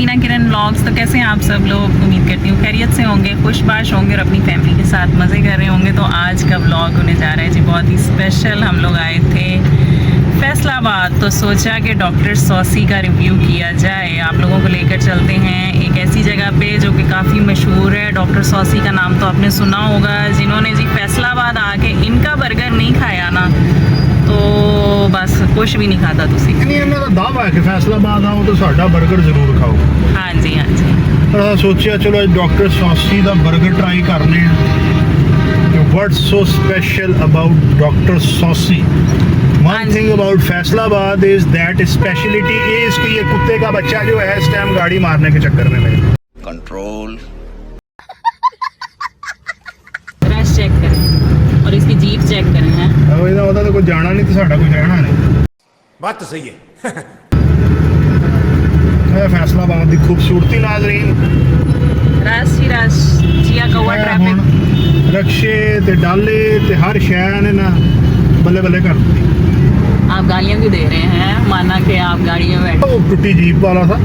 बीना किरण vlogs. तो कैसे हैं आप सब लोग? उम्मीद करती हूँ खैरियत से होंगे, खुशबाश होंगे और अपनी फैमिली के साथ मज़े कर रहे होंगे। तो आज का व्लॉग होने जा रहा है जी बहुत ही स्पेशल। हम लोग आए थे फैसलाबाद, तो सोचा कि डॉक्टर सॉसी का रिव्यू किया जाए। आप लोगों को लेकर चलते हैं एक ऐसी जगह पे जो कि काफ़ी मशहूर है। डॉक्टर सॉसी का नाम तो आपने सुना होगा। जिन्होंने जी फैसलाबाद आके इनका बर्गर नहीं खाया ना, तो बस कुछ भी नहीं खाता तुसी। नहीं, ਇਹਨਾਂ ਦਾ ਦਾਅਵਾ ਹੈ ਕਿ ਫੈਸਲਾਬਾਦ ਆਓ ਤਾਂ ਸਾਡਾ 버ਗਰ ਜ਼ਰੂਰ ਖਾਓ। हाँ जी, हाँ जी। ਪਰ ਅਸੀਂ ਸੋਚਿਆ ਚਲੋ ਅੱਜ ਡਾਕਟਰ ਸੌਸੀ ਦਾ 버ਗਰ ਟਰਾਈ ਕਰਨੇ ਆ। ਕਿ what's so special about doctor Saucy? One thing about Faisalabad is that speciality is कि ये कुत्ते का बच्चा जो है इस टाइम गाड़ी मारने के चक्कर में मेरे कंट्रोल रश चेक करें और इसकी जीप चेक करें हैं। अब ਇਹਦਾ ਉਹਦਾ ਤਾਂ ਕੋਈ ਜਾਣਾ ਨਹੀਂ ਤੇ ਸਾਡਾ ਕੋਈ ਰਹਿਣਾ ਨਹੀਂ। बात तो सही है। ਇਹ ਫੈਸਲਾਬਾਦ ਦੀ ਖੂਬਸੂਰਤੀ नाज़रीन। रश ही रश, जिया कौवा ट्रैफिक। ਹੁਣ रक्शे ते डाले ते हर शय ने ना बल्ले बल्ले कर दी। आप गालियाँ क्यों दे रहे हैं? माना कि आप गाड़ी में बैठे, ਉਹ ਟੁੱਟੀ जीप वाला था।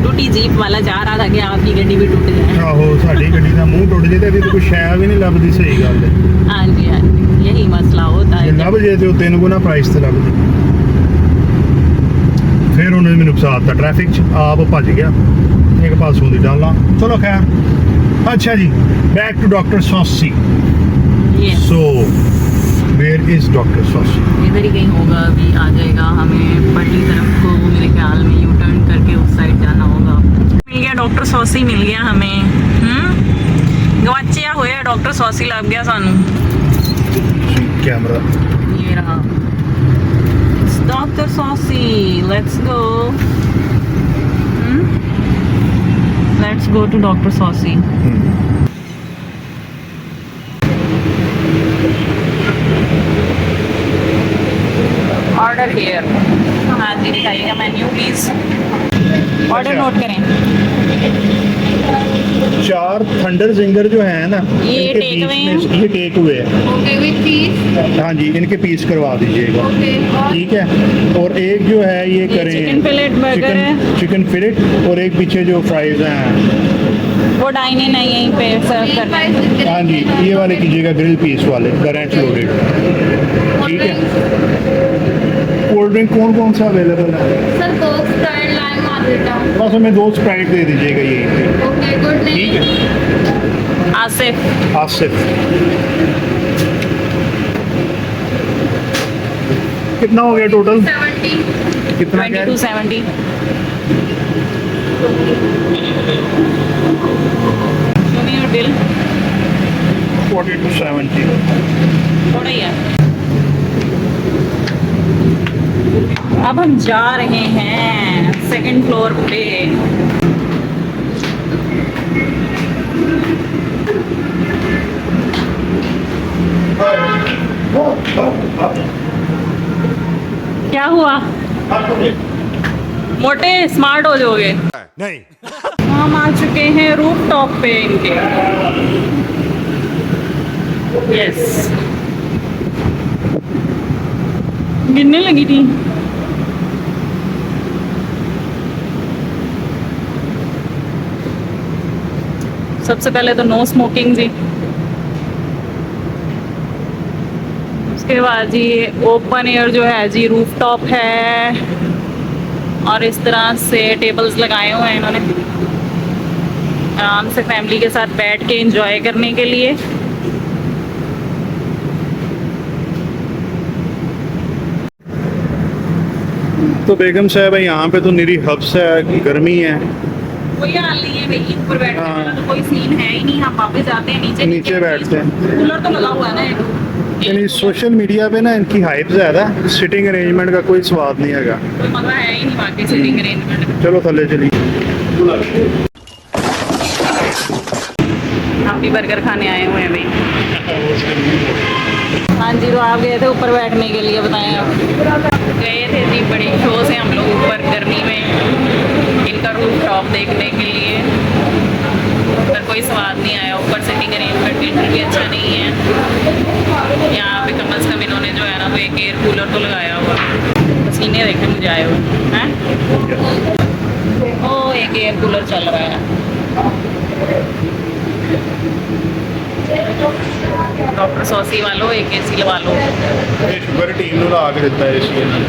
टूटी जीप वाला चाह रहा था कि आपकी गड्डी भी टूट जाए। ਆਹੋ ਸਾਡੀ ਗੱਡੀ ਦਾ ਮੂੰਹ ਟੁੱਟ ਜੇ ਤੇ ਵੀ ਕੋਈ ਸ਼ੈ ਵੀ ਨਹੀਂ ਲੱਭਦੀ। ਸਹੀ ਗੱਲ ਹੈ। हाँ जी, हाँ जी, यही मसला होता ਜੇ है। ਲੱਭ ਜੇ ਤੇ ਉਹ 3 ਗੁਣਾ ਪ੍ਰਾਈਸ ਤੇ ਲੱਭਦੀ। ਫਿਰ ਉਹਨੇ ਮੈਨੂੰ ਫਸਾਤਾ ਟ੍ਰੈਫਿਕ 'ਚ, ਆਪ ਭੱਜ ਗਿਆ ਇੱਕ ਪਾਸੋਂ ਦੀ ਡਾਲਾਂ। ਚਲੋ ਖੈਰ, ਅੱਛਾ ਜੀ, back to doctor Saucy. Yes, so where is doctor Saucy? इधर ही कहीं होगा। अभी आ जाएगा, हमें पटली तरफ को मेरे ख्याल में यू टर्न करके उस साइड जाना होगा। मिल गया डॉक्टर सॉसी, मिल गया हमें। गवाचिया होया डॉक्टर सॉसी लग गया सानू। कैमरा ये रहा doctor Saucy. Let's go, let's go to doctor Saucy. Order here. हाँ जी, दिखाइएगा मेन्यू प्लीज। ऑर्डर नोट करें। 4 थंडर जिंगर जो है ना, ये इनके टेक पीस अवे में हैं? ये टेक हुए है। ओके विद चीज। हाँ जी, इनके पीस करवा दीजिएगा। ओके और ठीक है। और एक जो है ये करें चिकन फिलेट बर्गर है। चिकन फिलेट, और एक पीछे जो फ्राइज हैं वो डाइन इन है, यहीं पे सर्व करना है। हाँ जी, ये वाले कीजिएगा ग्रिल पीस वाले, गरैंच लोडेड। ठीक है। कोल्ड ड्रिंक कौन कौन सा अवेलेबल है? Sir Coke Sprite lime margarita. बस हमें 2 स्प्राइट दे दीजिएगा यहीं पे। ओके गुड ठीक नेम। है। आसिफ। आसिफ। कितना हो गया टोटल? 70। कितना क्या है? 2270। Show me your bill। 4270। थोड़ा ही है। अब हम जा रहे हैं 2nd फ्लोर पे। क्या हुआ? मोटे स्मार्ट हो जाओगे। नहीं। हम आ चुके हैं रूफ टॉप पे इनके। यस, गिरने लगी थी। सबसे पहले तो नो स्मोकिंग जी, उसके बाद जी ओपन एयर जो है जी, रूफ टॉप है और इस तरह से टेबल्स लगाए हुए हैं इन्होंने आराम से फैमिली के साथ बैठ के एंजॉय करने के लिए। तो बेगम साहब यहाँ पे तो निरी हब्स है, गर्मी है। कोई हाल नहीं है भाई, ऊपर बैठने हाँ। वाला तो कोई सीन है ही नहीं। हम वापस जाते हैं नीचे। नीचे बैठते हैं। कूलर तो लगा हुआ है ना एक। यानी सोशल मीडिया पे ना इनकी हाइप ज़्यादा है, सिटिंग अरेंजमेंट का कोई स्वाद नहीं है। कोई मजा है ही नहीं बाकी सीटिंग अरेंजमेंट। चलो थले चलिए। हम भी बर्गर खाने आए हुए हैं भाई। हाँ जी, तो आप गए थे ऊपर बैठने के लिए, बताएं आप? गए थे जी, बड़े शो से हम लोग ऊपर गर्मी में इनका रूफ टॉप देखने के लिए, पर कोई स्वाद नहीं आया। ऊपर सिटिंग अरेंजमेंट बिल्कुल भी अच्छा नहीं है। यहाँ पे कम से कम इन्होंने जो है ना, तो एक एयर कूलर तो लगाया हुआ। पसीने देखे मुझे आए हुए हैं। ओ एक के एयर कूलर चल रहा है। डॉक्टर सॉसी वालों एक एसी लगा लो। ਇਹ ਸ਼ੂਗਰ ਟੀਮ ਨੂੰ ਲਾ ਕੇ ਦਿੱਤਾ ਏਸੀ ਇਹਨਾਂ ਨੇ।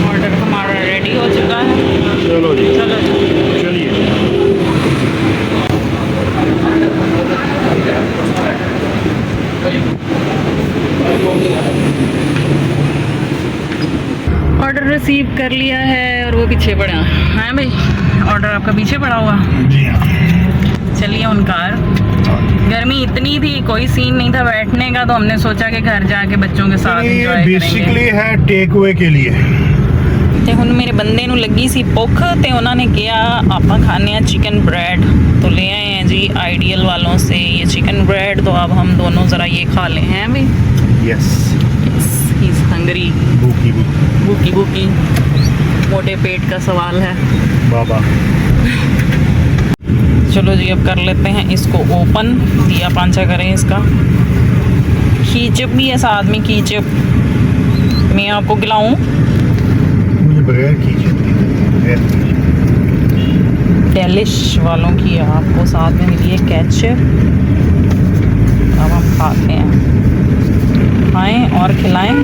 ऑर्डर हमारा रेडी हो चुका है। ਚਲੋ ਜੀ चलो जी। ਚਲਿए। ऑर्डर रिसीव कर लिया है और वो पीछे पड़ा है भाई। ऑर्डर आपका पीछे पड़ा हुआ। जी हाँ। चलिए उन कार। गर्मी इतनी थी, कोई सीन नहीं था बैठने का, तो हमने सोचा कि घर जाके बच्चों के साथ ਇਹ एंजॉय ਬੇਸਿਕਲੀ करेंगे। ਹੈ ਟੇਕ ਅਵੇ ਕੇ लिए। ਤੇ ਹੁਣ ਮੇਰੇ ਬੰਦੇ ਨੂੰ ਲੱਗੀ ਸੀ ਭੁੱਖ ਤੇ ਉਹਨਾਂ ਨੇ ਕਿਹਾ ਆਪਾਂ ਖਾਣੇ ਆ चिकन ब्रेड, तो ले आए हैं जी आइडियल वालों से ये चिकन ब्रेड। तो अब हम दोनों ज़रा ये खा ले हैं भाई। यस। He is Hungary. भूखी भूखी भूखी मोटे पेट का सवाल है। बाबा। चलो जी अब कर लेते हैं इसको ओपन। दिया पांचा करें इसका। कीचप भी है साथ में, कीचप मैं आपको खिलाऊं। मुझे बगैर कीजिए। डेलिश वालों की है, आपको साथ में मिली है केचप। अब हम खाते हैं, खाएं और खिलाएं।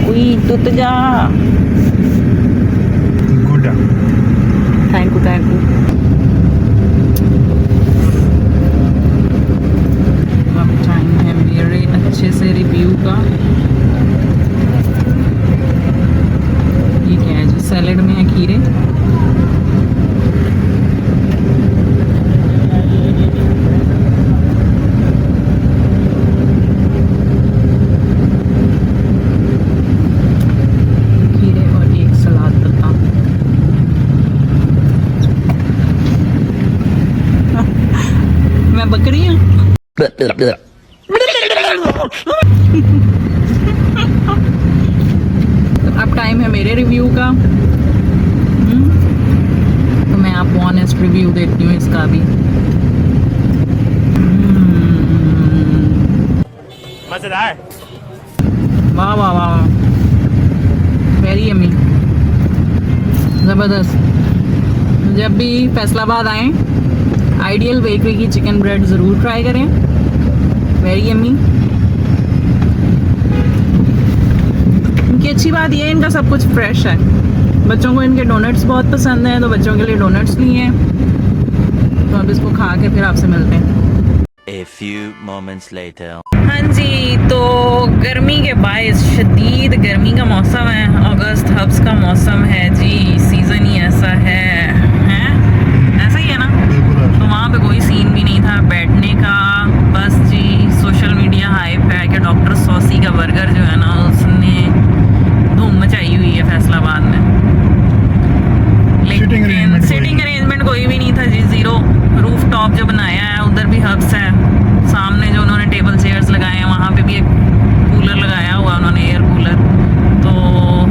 उई टूट जा। Good. Thank you thank you. अब टाइम है मेरे अच्छे से रिव्यू का। ये क्या है जी? सैलेड में है खीरे। खीरे और एक सलाद पत्ता। मैं बकरी हूँ। तो अब टाइम है मेरे रिव्यू का। तो मैं आपको ऑनेस्ट रिव्यू देती हूँ इसका भी। मजेदार। वाह वाह वाह, वेरी यमी, ज़बरदस्त। जब भी फैसलाबाद आएँ आइडियल बेकरी की चिकन ब्रेड ज़रूर ट्राई करें। Very yummy. इनकी अच्छी बात ये है इनका सब कुछ फ्रेश है। बच्चों को इनके डोनट्स बहुत पसंद हैं, तो बच्चों के लिए डोनट्स लिए हैं। तो अब इसको खा के फिर आपसे मिलते हैं। A few moments later. हाँ जी, तो गर्मी के बायस शदीद गर्मी का मौसम है। अगस्त हब्स का मौसम है जी। सीज़न ही ऐसा है, हैं? ऐसा ही है ना। तो वहाँ पे कोई सीन भी नहीं था बैठने का। बस जी सोशल मीडिया हाइप है कि डॉक्टर सॉसी का बर्गर जो है ना उसने धूम मचाई हुई है फैसलाबाद में। लेकिन सिटिंग अरेंजमेंट कोई भी नहीं था जी, ज़ीरो। रूफ टॉप जो बनाया है उधर भी हब्स है। सामने जो उन्होंने टेबल चेयर्स लगाए हैं वहाँ पे भी एक कूलर लगाया हुआ उन्होंने, एयर कूलर। तो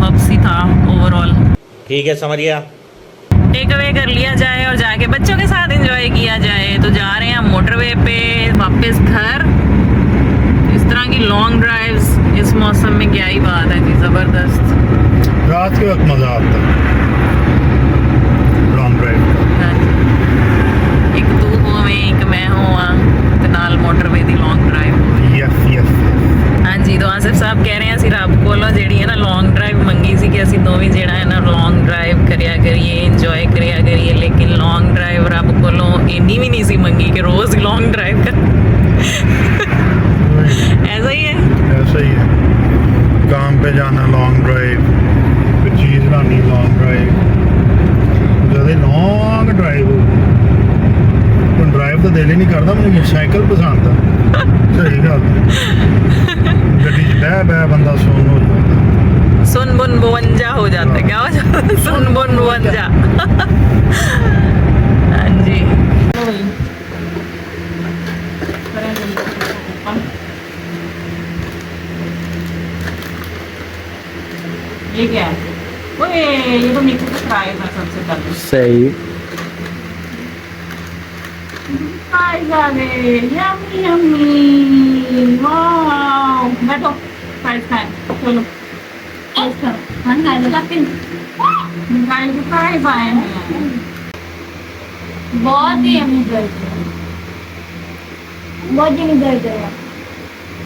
हब्स ही था ओवरऑल। ठीक है, समझ गया। टेक अवे कर लिया जाए और जाके बच्चों के साथ एंजॉय किया जाए। तो जा रहे हैं हम मोटरवे पे वापस घर। इस तरह की लॉन्ग ड्राइव्स इस मौसम में क्या ही बात है जी, ज़बरदस्त। रात के वक्त मजा आता है लॉन्ग ड्राइव का। एक तू होवे एक मैं होवां ते नाल मोटरवे दी लॉन्ग ड्राइव। Yes yes. हाँ जी, तो आसिफ साहब कह रहे हैं ਅਸੀਂ ਰੱਬ ਕੋਲੋਂ ਜਿਹੜੀ ਹੈ ਨਾ ਲੌਂਗ ਡਰਾਈਵ ਮੰਗੀ ਸੀ ਕਿ ਅਸੀਂ ਦੋਵੇਂ ਜਿਹੜਾ ਹੈ ਨਾ ਲੌਂਗ ਡਰਾਈਵ ਕਰਿਆ ਕਰੀਏ, ਇੰਜੋਏ ਕਰਿਆ ਕਰੀਏ। ਲੇਕਿਨ ਲੌਂਗ ਡਰਾਈਵ ਰੱਬ ਕੋਲੋਂ ਇੰਨੀ ਵੀ ਨਹੀਂ ਸੀ ਮੰਗੀ ਕਿ ਰੋਜ਼ ਲੌਂਗ ਡਰਾਈਵ ਕਰ। ऐसा ही है। ऐसा ही है। काम पे जाना लॉन्ग ड्राइव, कोई चीज़ लानी लॉन्ग ड्राइव। जब लॉन्ग ड्राइव तो ड्राइव तो दिल ही नहीं करता। मुझे मोटरसाइकिल पसंद है। सही गल। गड्डी च बह बह बंदा सुन हो जाता। सुन बुन 52 हो जाता है। क्या हो जाता है? सुन बुन 52। हाँ जी। ये क्या है? ओए ये तो मिक्स फ्राई था सबसे पहले। सही। हाय जाने यम्मी यम्मी। वाओ बैठो फ्राइज खाएं। चलो Hắn này nó lắc kinh बहुत ही enjoy किया बहुत enjoy किया